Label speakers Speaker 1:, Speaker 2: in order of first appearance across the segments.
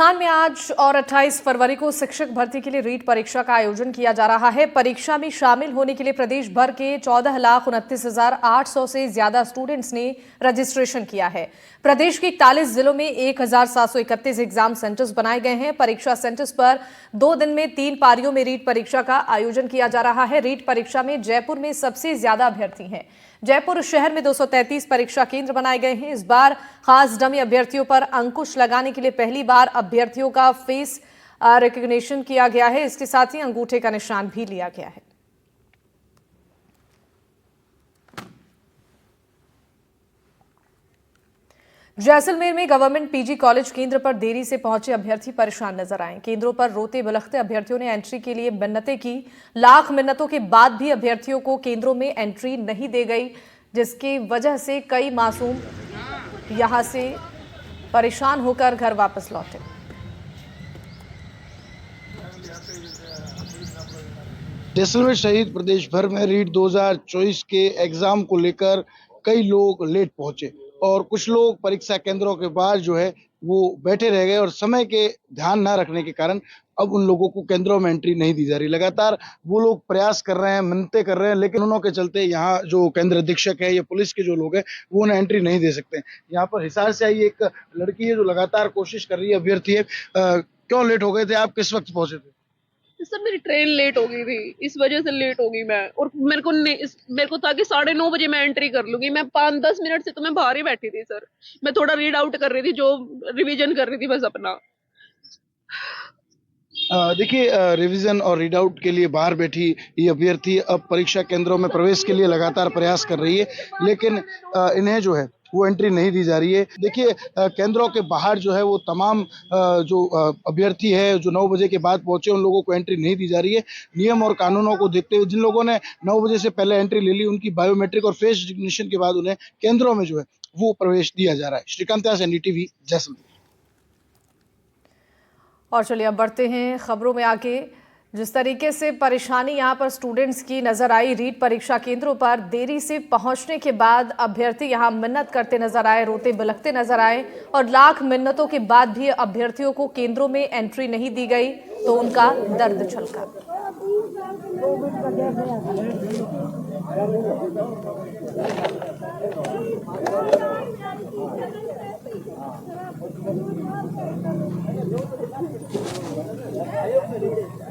Speaker 1: राजस्थान में आज और 28 फरवरी को शिक्षक भर्ती के लिए रीट परीक्षा का आयोजन किया जा रहा है। परीक्षा में शामिल होने के लिए प्रदेश भर के 14,29,800 से ज्यादा स्टूडेंट्स ने रजिस्ट्रेशन किया है। प्रदेश के 41 जिलों में 1,731 एग्जाम सेंटर्स बनाए गए हैं। परीक्षा सेंटर्स पर 2 दिन में 3 पारियों में रीट परीक्षा का आयोजन किया जा रहा है। रीट परीक्षा में जयपुर में सबसे ज्यादा अभ्यर्थी हैं। जयपुर शहर में 233 परीक्षा केंद्र बनाए गए हैं। इस बार खास डमी अभ्यर्थियों पर अंकुश लगाने के लिए पहली बार अभ्यर्थियों का फेस रिकॉग्निशन किया गया है। इसके साथ ही अंगूठे का निशान भी लिया गया है। जैसलमेर में गवर्नमेंट पीजी कॉलेज केंद्र पर देरी से पहुंचे अभ्यर्थी परेशान नजर आए। केंद्रों पर रोते बिलखते अभ्यर्थियों ने एंट्री के लिए मिन्नतें की। लाख मिन्नतों के बाद भी अभ्यर्थियों को केंद्रों में एंट्री नहीं दी गई, जिसकी वजह से कई मासूम यहां से परेशान होकर घर वापस लौटे।
Speaker 2: जैसलमेर सहित प्रदेश भर में रीट 2024 के एग्जाम को लेकर कई लोग लेट पहुंचे और कुछ लोग परीक्षा केंद्रों के बाहर जो है वो बैठे रह गए और समय के ध्यान न रखने के कारण अब उन लोगों को केंद्रों में एंट्री नहीं दी जा रही। लगातार वो लोग प्रयास कर रहे हैं, मिन्नतें कर रहे हैं, लेकिन उन्हों के चलते यहाँ जो केंद्र अधीक्षक है या पुलिस के जो लोग हैं वो उन्हें एंट्री नहीं दे सकते। यहाँ पर हिसार से आई एक लड़की है जो लगातार कोशिश कर रही है, अभ्यर्थी है। क्यों लेट हो गए थे आप, किस वक्त पहुंचे थे?
Speaker 3: सर मेरी ट्रेन लेट हो गई थी, इस वजह से लेट हो गई मैं। और मेरे को था कि 9:30 बजे मैं एंट्री कर लूंगी। मैं 5-10 मिनट से तो मैं बाहर ही बैठी थी सर। मैं थोड़ा रीड आउट कर रही थी, जो रिवीजन कर रही थी बस अपना।
Speaker 2: देखिए, रिवीजन और रीड आउट के लिए बाहर बैठी ये अभ्यर्थी अब परीक्षा केंद्रों में प्रवेश के लिए लगातार प्रयास कर रही है, लेकिन इन्हें जो है वो एंट्री नहीं दी जा रही है। देखिए, केंद्रों के बाहर जो है वो तमाम जो अभ्यर्थी है जो 9 बजे के बाद पहुंचे उन लोगों को एंट्री नहीं दी जा रही है। नियम और कानूनों को देखते हुए जिन लोगों ने 9 बजे से पहले एंट्री ले ली उनकी बायोमेट्रिक और फेस रिकग्निशन के बाद उन्हें केंद्रों में जो है वो प्रवेश दिया जा रहा है। श्रीकांत व्यास, NDTV, जैसलमेर।
Speaker 1: और चलिए अब बढ़ते हैं खबरों में आगे। जिस तरीके से परेशानी यहां पर स्टूडेंट्स की नजर आई, रीट परीक्षा केंद्रों पर देरी से पहुंचने के बाद अभ्यर्थी यहां मिन्नत करते नजर आए, रोते बिलखते नजर आए और लाख मिन्नतों के बाद भी अभ्यर्थियों को केंद्रों में एंट्री नहीं दी गई तो उनका दर्द छलका।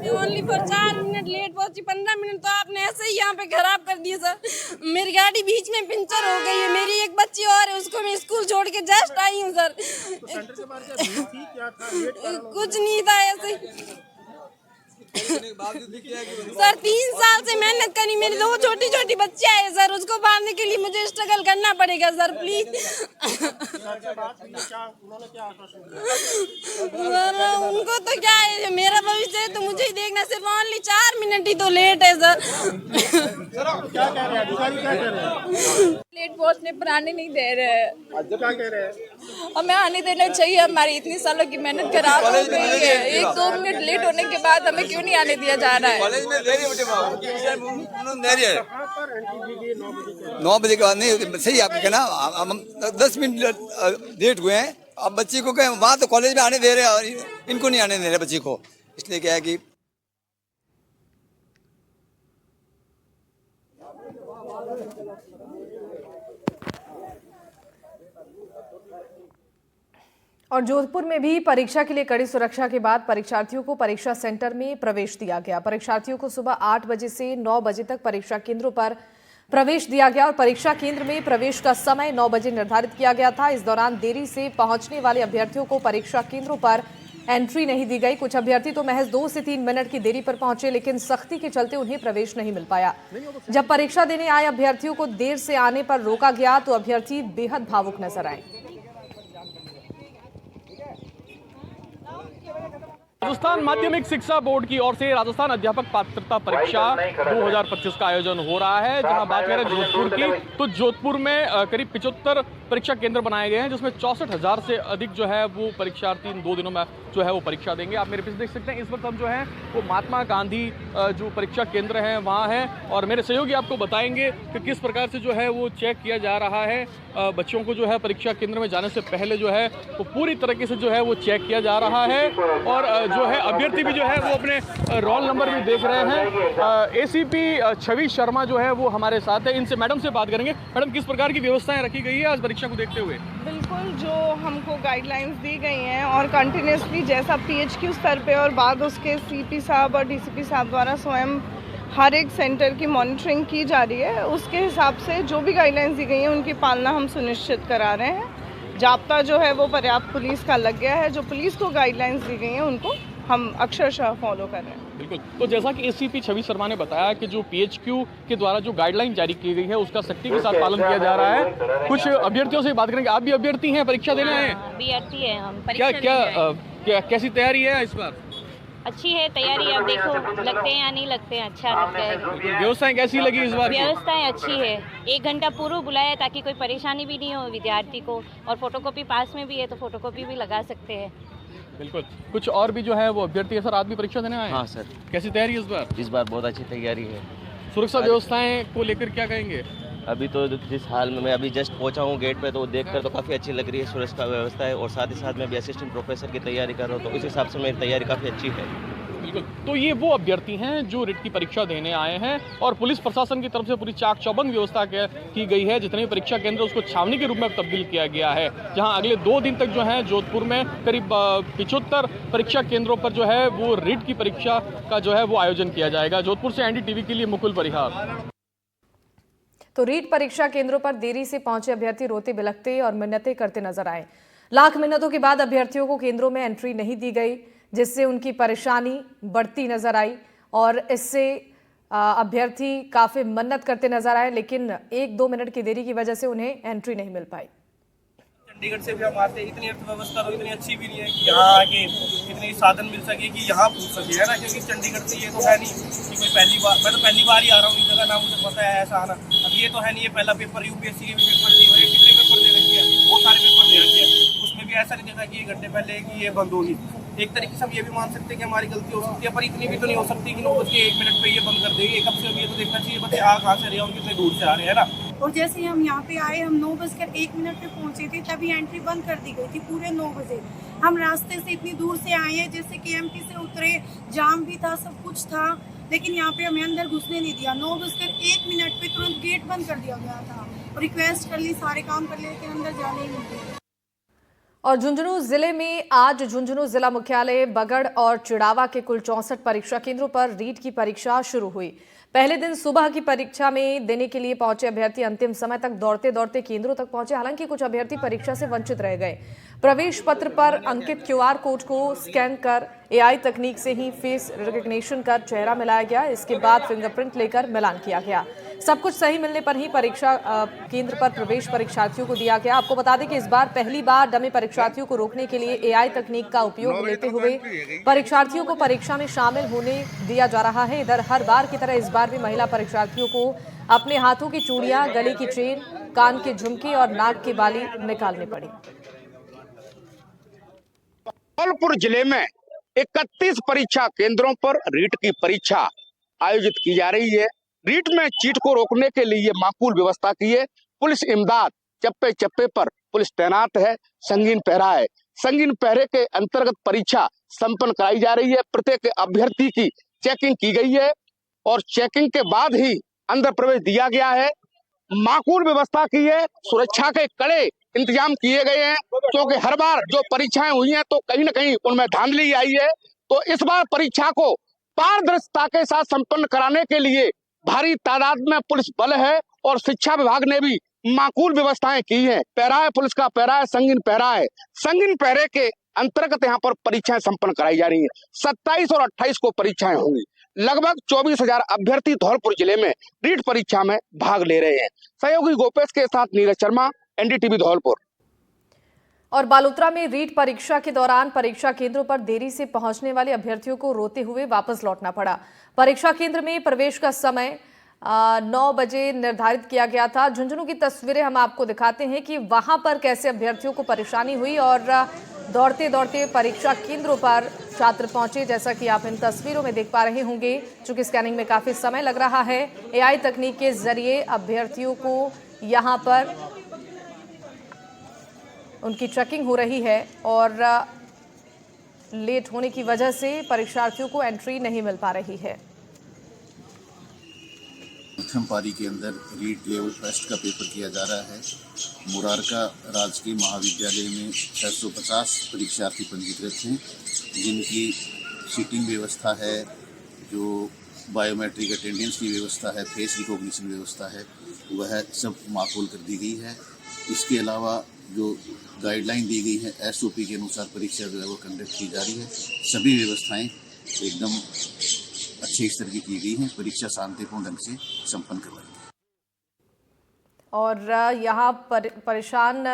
Speaker 4: ओनली फॉर 4 मिनट लेट पहुंची। 15 मिनट तो आपने ऐसे ही यहाँ पे खराब कर दिए सर। मेरी गाड़ी बीच में पंचर हो गई है। मेरी एक बच्ची और है, उसको मैं स्कूल छोड़ के जस्ट आई हूँ सर। कुछ नहीं था ऐसे सर। 3 साल से मेहनत करी, मेरी 2 छोटी छोटी बच्चियां हैं सर, उसको पालने के लिए मुझे स्ट्रगल करना पड़ेगा सर, प्लीज। उनको तो क्या है, मेरा भविष्य है तो मुझे ही देखना। सिर्फ ओनली 4 मिनट ही तो लेट है सर। लेट पहुंचने पर आने नहीं दे रहे हैं।
Speaker 5: क्या कह रहे हैं?
Speaker 4: हमें आने देना चाहिए, हमारी इतनी सालों की मेहनत खराब हो गई है। 1-2 मिनट लेट होने के बाद हमें क्यों नहीं आने दिया जा रहा है?
Speaker 6: कॉलेज में देरी है, 9 बजे के बाद नहीं सही आपका कहना। हम 10 मिनट लेट हुए हैं। अब बच्ची को कहें वहाँ तो कॉलेज में आने दे रहे हैं और इनको नहीं आने दे रहे बच्ची को। इसलिए क्या है कि
Speaker 1: और जोधपुर में भी परीक्षा के लिए कड़ी सुरक्षा के बाद परीक्षार्थियों को परीक्षा सेंटर में प्रवेश दिया गया। परीक्षार्थियों को सुबह 8 बजे से 9 बजे तक परीक्षा केंद्रों पर प्रवेश दिया गया और परीक्षा केंद्र में प्रवेश का समय 9 बजे निर्धारित किया गया था। इस दौरान देरी से पहुंचने वाले अभ्यर्थियों को परीक्षा केंद्रों पर एंट्री नहीं दी गई। कुछ अभ्यर्थी तो महज 2 से 3 मिनट की देरी पर पहुंचे, लेकिन सख्ती के चलते उन्हें प्रवेश नहीं मिल पाया। जब परीक्षा देने आए अभ्यर्थियों को देर से आने पर रोका गया तो अभ्यर्थी बेहद भावुक नजर आए।
Speaker 5: राजस्थान माध्यमिक शिक्षा बोर्ड की ओर से राजस्थान अध्यापक पात्रता परीक्षा 2025 का आयोजन हो रहा है। जहां बात करें जोधपुर की, तो जोधपुर में करीब 75 परीक्षा केंद्र बनाए गए हैं, जिसमें 64,000 से अधिक जो है वो परीक्षार्थी इन 2 दिनों में जो है वो परीक्षा देंगे। आप मेरे पीछे देख सकते हैं, इस वक्त हम जो है वो महात्मा गांधी जो परीक्षा केंद्र हैं वहाँ हैं और मेरे सहयोगी आपको बताएंगे कि किस प्रकार से जो है वो चेक किया जा रहा है बच्चों को जो है परीक्षा केंद्र में जाने से पहले जो है वो पूरी तरीके से जो है वो चेक किया जा रहा है और जो है अभ्यर्थी भी जो है वो अपने रोल नंबर भी देख रहे हैं। एसीपी छवि शर्मा जो है वो हमारे साथ है, इनसे मैडम से बात करेंगे। मैडम, किस प्रकार की व्यवस्थाएं रखी गई है आज परीक्षा को देखते हुए?
Speaker 7: बिल्कुल, जो हमको गाइडलाइंस दी गई हैं और कंटिन्यूसली जैसा पीएचक्यू स्तर पे और बाद उसके सीपी साहब और डीसीपी साहब द्वारा स्वयं हर एक सेंटर की मॉनिटरिंग की जा रही है, उसके हिसाब से जो भी गाइडलाइंस दी गई हैं उनकी पालना हम सुनिश्चित करा रहे हैं। जाब्ता जो है वो पर्याप्त पुलिस का लग गया है, जो पुलिस को गाइडलाइंस दी गई हैं उनको हम अक्षरशः फॉलो कर रहे हैं।
Speaker 5: बिल्कुल, तो जैसा कि एसीपी छवि शर्मा ने बताया कि जो पीएचक्यू के द्वारा जो गाइडलाइन जारी की गई है उसका सख्ती के साथ पालन किया जा रहा है। कुछ अभ्यर्थियों से बात करेंगे। आप भी अभ्यर्थी हैं, परीक्षा देने आए हैं?
Speaker 8: अभ्यर्थी है हम,
Speaker 5: क्या कैसी तैयारी है इस बार?
Speaker 8: अच्छी है तैयारी। अब देखो लगते हैं या नहीं लगते हैं, अच्छा लगता है।
Speaker 5: व्यवस्थाएं कैसी लगी इस बार?
Speaker 8: व्यवस्थाएं अच्छी है, 1 घंटा पूर्व बुलाया ताकि कोई परेशानी भी नहीं हो विद्यार्थी को, और फोटोकॉपी पास में भी है तो फोटोकॉपी भी लगा सकते हैं।
Speaker 5: बिल्कुल, कुछ और भी जो है वो अभ्यर्थी है। सर, आप भी परीक्षा देने आए हैं?
Speaker 9: हाँ सर।
Speaker 5: कैसी तैयारी है इस बार?
Speaker 9: इस बार बहुत अच्छी तैयारी है।
Speaker 5: सुरक्षा व्यवस्थाएं को लेकर क्या कहेंगे?
Speaker 9: अभी तो जिस हाल में मैं अभी जस्ट पहुंचा हूँ गेट पे, तो देखकर तो काफ़ी अच्छी लग रही है सुरक्षा व्यवस्था है, और साथ ही साथ मैं भी असिस्टेंट प्रोफेसर की तैयारी कर रहा हूँ, तो इस हिसाब से मेरी तैयारी काफ़ी अच्छी है।
Speaker 5: बिल्कुल, तो ये वो अभ्यर्थी हैं जो रिट की परीक्षा देने आए हैं और पुलिस प्रशासन की तरफ से पूरी चाक चौबंद व्यवस्था की गई है। जितने भी परीक्षा केंद्र उसको छावनी के रूप में तब्दील किया गया है, जहां अगले 2 दिन तक जो है जोधपुर में करीब 75 परीक्षा केंद्रों पर जो है वो रिट की परीक्षा का जो है वो आयोजन किया जाएगा। जोधपुर से एनडीटीवी के लिए मुकुल परिहार।
Speaker 1: तो रीट परीक्षा केंद्रों पर देरी से पहुंचे अभ्यर्थी रोते बिलखते और मिन्नतें करते नजर आए। लाख मिन्नतों के बाद अभ्यर्थियों को केंद्रों में एंट्री नहीं दी गई, जिससे उनकी परेशानी बढ़ती नजर आई और इससे अभ्यर्थी काफी मन्नत करते नजर आए, लेकिन 1-2 मिनट की देरी की वजह से उन्हें एंट्री नहीं मिल पाई।
Speaker 10: चंडीगढ़ से भी हम आते हैं, इतनी अर्थव्यवस्था तो इतनी अच्छी भी नहीं है कि यहाँ आके इतने साधन मिल सके कि यहाँ पूछ सके, है ना। क्योंकि चंडीगढ़ से ये तो है नहीं कि कोई पहली बार, मैं तो पहली बार ही आ रहा हूँ इस जगह, ना मुझे पता है ऐसा आना। अब ये तो है नहीं, ये पहला पेपर यूपीएससी के भी पेपर दिए हुए, कितने पेपर दे रखे हैं, बहुत सारे पेपर दे रखे हैं। उसमें भी ऐसा नहीं देखा कि 1 घंटे पहले कि ये बंद होगी। एक तरीके से हम ये भी मान सकते हैं कि हमारी गलती हो सकती है, पर इतनी भी तो नहीं हो सकती कि 9:01 पे ये बंद कर देंगे। कब से अब ये तो देखना चाहिए बच्चे आ कहाँ से रहे हैं और कितने दूर से आ रहे हैं, ना।
Speaker 11: और जैसे हम यहाँ पे आए, हम 9:01 पे पहुँचे थे, तभी एंट्री बंद कर दी गई थी पूरे 9 बजे। हम रास्ते से इतनी दूर से आए हैं, जैसे KMT से उतरे, जाम भी था, सब कुछ था, लेकिन यहाँ पे हमें अंदर घुसने नहीं दिया। 9:01 पे तुरंत गेट बंद कर दिया गया था और रिक्वेस्ट कर ली, सारे काम कर लिए, लेकिन अंदर जाने ही नहीं दिया।
Speaker 1: और झुंझुनू जिले में आज झुंझुनू जिला मुख्यालय बगड़ और चिड़ावा के कुल 64 परीक्षा केंद्रों पर रीट की परीक्षा शुरू हुई। पहले दिन सुबह की परीक्षा में देने के लिए पहुंचे अभ्यर्थी अंतिम समय तक दौड़ते दौड़ते केंद्रों तक पहुंचे। हालांकि कुछ अभ्यर्थी परीक्षा से वंचित रह गए। प्रवेश पत्र पर अंकित QR कोड को स्कैन कर AI तकनीक से ही फेस रिकग्निशन कर चेहरा मिलाया गया। इसके बाद फिंगरप्रिंट लेकर मिलान किया गया। सब कुछ सही मिलने पर ही परीक्षा केंद्र पर प्रवेश परीक्षार्थियों को दिया गया। आपको बता दें कि इस बार पहली बार डमी परीक्षार्थियों को रोकने के लिए AI तकनीक का उपयोग लेते हुए परीक्षार्थियों को परीक्षा में शामिल होने दिया जा रहा है। इधर हर बार की तरह इस बार भी महिला परीक्षार्थियों को अपने हाथों की चूड़ियां, गले की चेन, कान के झुमके और नाक की बाली निकालनी पड़ी।
Speaker 12: धौलपुर जिले में 31 परीक्षा केंद्रों पर रीट की परीक्षा आयोजित की जा रही है। रीट में चीट को रोकने के लिए माकूल व्यवस्था की है। पुलिस इमदाद चप्पे चप्पे पर पुलिस तैनात है, संगीन पहरा है। संगीन पहरे के अंतर्गत परीक्षा संपन्न कराई जा रही है। प्रत्येक अभ्यर्थी की चेकिंग की गई है और चेकिंग के बाद ही अंदर प्रवेश दिया गया है। माकूल व्यवस्था की है, सुरक्षा के कड़े इंतजाम किए गए हैं, क्योंकि हर बार जो परीक्षाएं हुई हैं तो कहीं न कहीं उनमें धांधली आई है। तो इस बार परीक्षा को पारदर्शिता के साथ संपन्न कराने के लिए भारी तादाद में पुलिस बल है और शिक्षा विभाग ने भी माकूल व्यवस्थाएं की हैं। पहरा है, पुलिस का पहरा है, संगीन पहरा है। संगीन पहरे के अंतर्गत यहाँ पर परीक्षाएं संपन्न कराई जा रही हैं। 27 और 28 को परीक्षाएं होंगी। लगभग 24,000 अभ्यर्थी धौलपुर जिले में रीट परीक्षा में भाग ले रहे हैं। सहयोगी गोपेश के साथ नीरज शर्मा, NDTV धौलपुर।
Speaker 1: और बालोतरा में रीट परीक्षा के दौरान परीक्षा केंद्रों पर देरी से पहुंचने वाले अभ्यर्थियों को रोते हुए वापस लौटना पड़ा। परीक्षा केंद्र में प्रवेश का समय 9 बजे निर्धारित किया गया था। झुंझुनू की तस्वीरें हम आपको दिखाते हैं कि वहां पर कैसे अभ्यर्थियों को परेशानी हुई और दौड़ते दौड़ते परीक्षा केंद्रों पर छात्र पहुंचे। जैसा कि आप इन तस्वीरों में देख पा रहे होंगे, चूंकि स्कैनिंग में काफी समय लग रहा है, AI तकनीक के जरिए अभ्यर्थियों को यहाँ पर उनकी चेकिंग हो रही है और लेट होने की वजह से परीक्षार्थियों को एंट्री नहीं मिल पा रही है।
Speaker 13: प्रथम पारी के अंदर रीट लेवल फर्स्ट का पेपर किया जा रहा है। मुरारका राजकीय महाविद्यालय में 650 परीक्षार्थी पंजीकृत हैं, जिनकी सीटिंग व्यवस्था है, जो बायोमेट्रिक अटेंडेंस की व्यवस्था है, फेस रिकॉग्निशन व्यवस्था है, वह सब माकूल कर दी गई है। इसके अलावा जो गाइडलाइन दी गई है SOP के अनुसार परीक्षा जो है वो कंडक्ट की जा रही है। सभी व्यवस्थाएं एकदम अच्छे स्तर की गई हैं। परीक्षा शांतिपूर्ण ढंग से संपन्न करवाई गई।
Speaker 1: और यहाँ परेशान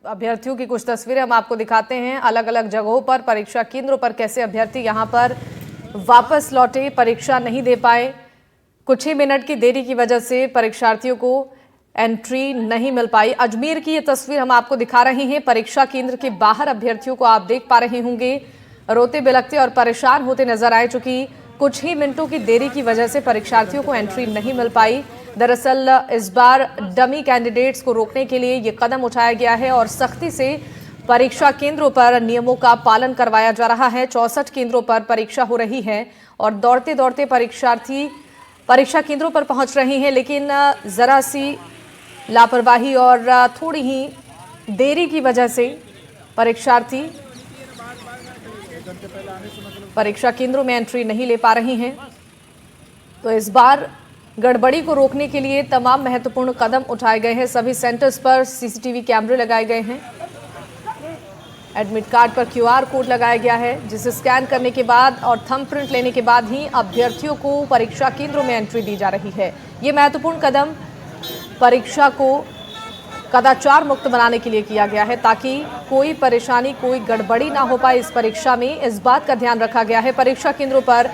Speaker 1: अभ्यर्थियों की कुछ तस्वीरें हम आपको दिखाते हैं। अलग अलग जगहों पर परीक्षा केंद्रों पर कैसे अभ्यर्थी यहाँ पर वापस लौटे, परीक्षा नहीं दे पाए। कुछ ही मिनट की देरी की वजह से परीक्षार्थियों को एंट्री नहीं मिल पाई। अजमेर की ये तस्वीर हम आपको दिखा रहे हैं। परीक्षा केंद्र के बाहर अभ्यर्थियों को आप देख पा रहे होंगे, रोते बिलखते और परेशान होते नजर आए, चूंकि कुछ ही मिनटों की देरी की वजह से परीक्षार्थियों को एंट्री नहीं मिल पाई। दरअसल इस बार डमी कैंडिडेट्स को रोकने के लिए ये कदम उठाया गया है और सख्ती से परीक्षा केंद्रों पर नियमों का पालन करवाया जा रहा है। 64 केंद्रों पर परीक्षा हो रही है और दौड़ते दौड़ते परीक्षार्थी परीक्षा केंद्रों पर पहुंच रहे हैं, लेकिन जरा सी लापरवाही और थोड़ी ही देरी की वजह से परीक्षार्थी परीक्षा केंद्रों में एंट्री नहीं ले पा रहे हैं। तो इस बार गड़बड़ी को रोकने के लिए तमाम महत्वपूर्ण कदम उठाए गए हैं। सभी सेंटर्स पर CCTV कैमरे लगाए गए हैं। एडमिट कार्ड पर QR कोड लगाया गया है, जिसे स्कैन करने के बाद और थंब प्रिंट लेने के बाद ही अभ्यर्थियों को परीक्षा केंद्रों में एंट्री दी जा रही है। ये महत्वपूर्ण कदम परीक्षा को कदाचार मुक्त बनाने के लिए किया गया है, ताकि कोई परेशानी, कोई गड़बड़ी ना हो पाए इस परीक्षा में। इस बात का ध्यान रखा गया है। परीक्षा केंद्रों पर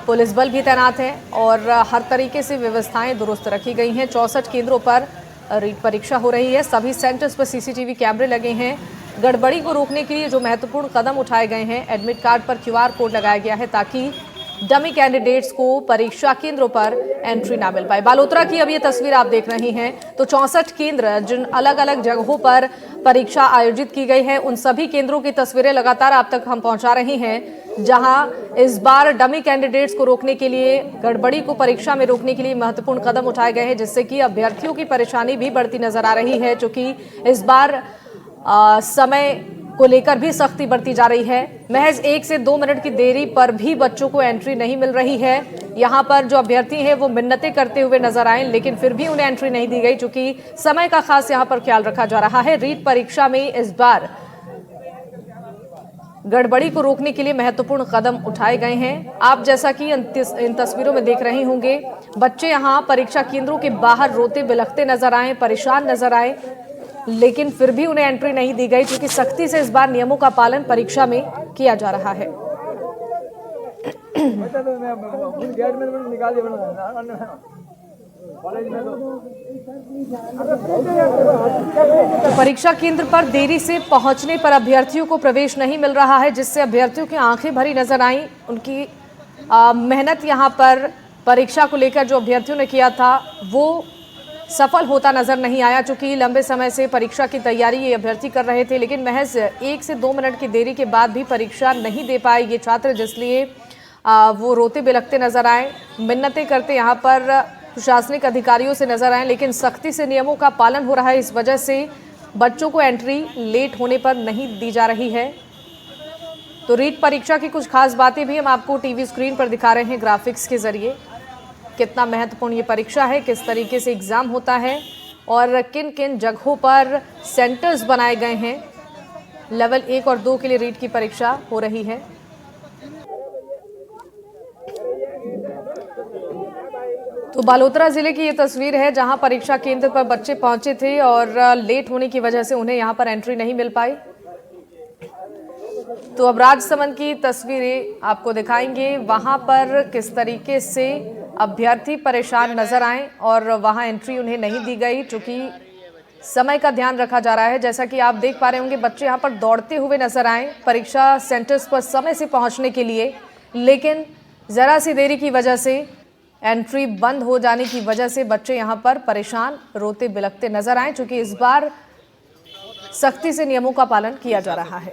Speaker 1: पुलिस बल भी तैनात है और हर तरीके से व्यवस्थाएं दुरुस्त रखी गई हैं। 64 केंद्रों पर रीट परीक्षा हो रही है। सभी सेंटर्स पर CCTV कैमरे लगे हैं। गड़बड़ी को रोकने के लिए जो महत्वपूर्ण कदम उठाए गए हैं, एडमिट कार्ड पर QR कोड लगाया गया है, ताकि डमी कैंडिडेट्स को परीक्षा केंद्रों पर एंट्री ना मिल पाए। बालोतरा की अब ये तस्वीर आप देख रही हैं, तो 64 केंद्र जिन अलग अलग जगहों पर परीक्षा आयोजित की गई है, उन सभी केंद्रों की तस्वीरें लगातार आप तक हम पहुंचा रहे हैं, जहां इस बार डमी कैंडिडेट्स को रोकने के लिए, गड़बड़ी को परीक्षा में रोकने के लिए महत्वपूर्ण कदम उठाए गए हैं, जिससे कि अभ्यर्थियों की परेशानी भी बढ़ती नजर आ रही है। चूंकि इस बार समय को लेकर भी सख्ती बरती जा रही है। महज 1 से 2 मिनट की देरी पर भी बच्चों को एंट्री नहीं मिल रही है। यहाँ पर जो अभ्यर्थी हैं वो मिन्नतें करते हुए नजर आए, लेकिन फिर भी उन्हें एंट्री नहीं दी गई, चूंकि समय का खास यहाँ पर ख्याल रखा जा रहा है। रीट परीक्षा में इस बार गड़बड़ी को रोकने के लिए महत्वपूर्ण कदम उठाए गए हैं। आप जैसा कि इन तस्वीरों में देख रहे होंगे, बच्चे यहाँ परीक्षा केंद्रों के बाहर रोते बिलखते नजर आए, परेशान नजर आए, लेकिन फिर भी उन्हें एंट्री नहीं दी गई, क्योंकि सख्ती से इस बार नियमों का पालन परीक्षा में किया जा रहा है। परीक्षा केंद्र पर देरी से पहुंचने पर अभ्यर्थियों को प्रवेश नहीं मिल रहा है, जिससे अभ्यर्थियों की आंखें भरी नजर आई। उनकी मेहनत यहाँ पर परीक्षा को लेकर जो अभ्यर्थियों ने किया था वो सफल होता नजर नहीं आया, चूंकि लंबे समय से परीक्षा की तैयारी ये अभ्यर्थी कर रहे थे, लेकिन महज 1 से 2 मिनट की देरी के बाद भी परीक्षा नहीं दे पाए ये छात्र, जिसलिए वो रोते बिलखते नजर आए, मिन्नतें करते यहाँ पर प्रशासनिक अधिकारियों से नजर आए, लेकिन सख्ती से नियमों का पालन हो रहा है। इस वजह से बच्चों को एंट्री लेट होने पर नहीं दी जा रही है। तो रीट परीक्षा की कुछ खास बातें भी हम आपको टीवी स्क्रीन पर दिखा रहे हैं ग्राफिक्स के जरिए। कितना महत्वपूर्ण ये परीक्षा है, किस तरीके से एग्जाम होता है और किन किन जगहों पर सेंटर्स बनाए गए हैं। लेवल 1 और 2 के लिए रीट की परीक्षा हो रही है। तो बालोतरा जिले की ये तस्वीर है, जहां परीक्षा केंद्र पर बच्चे पहुंचे थे और लेट होने की वजह से उन्हें यहां पर एंट्री नहीं मिल पाई। तो अब राजसमंद की तस्वीरें आपको दिखाएंगे, वहां पर किस तरीके से अभ्यर्थी परेशान नजर आए और वहां एंट्री उन्हें नहीं दी गई, चूंकि समय का ध्यान रखा जा रहा है। जैसा कि आप देख पा रहे होंगे, बच्चे यहां पर दौड़ते हुए नजर आए परीक्षा सेंटर्स पर समय से पहुंचने के लिए, लेकिन जरा सी देरी की वजह से, एंट्री बंद हो जाने की वजह से बच्चे यहां पर परेशान रोते बिलखते नजर आए, चूंकि इस बार सख्ती से नियमों का पालन किया जा रहा है।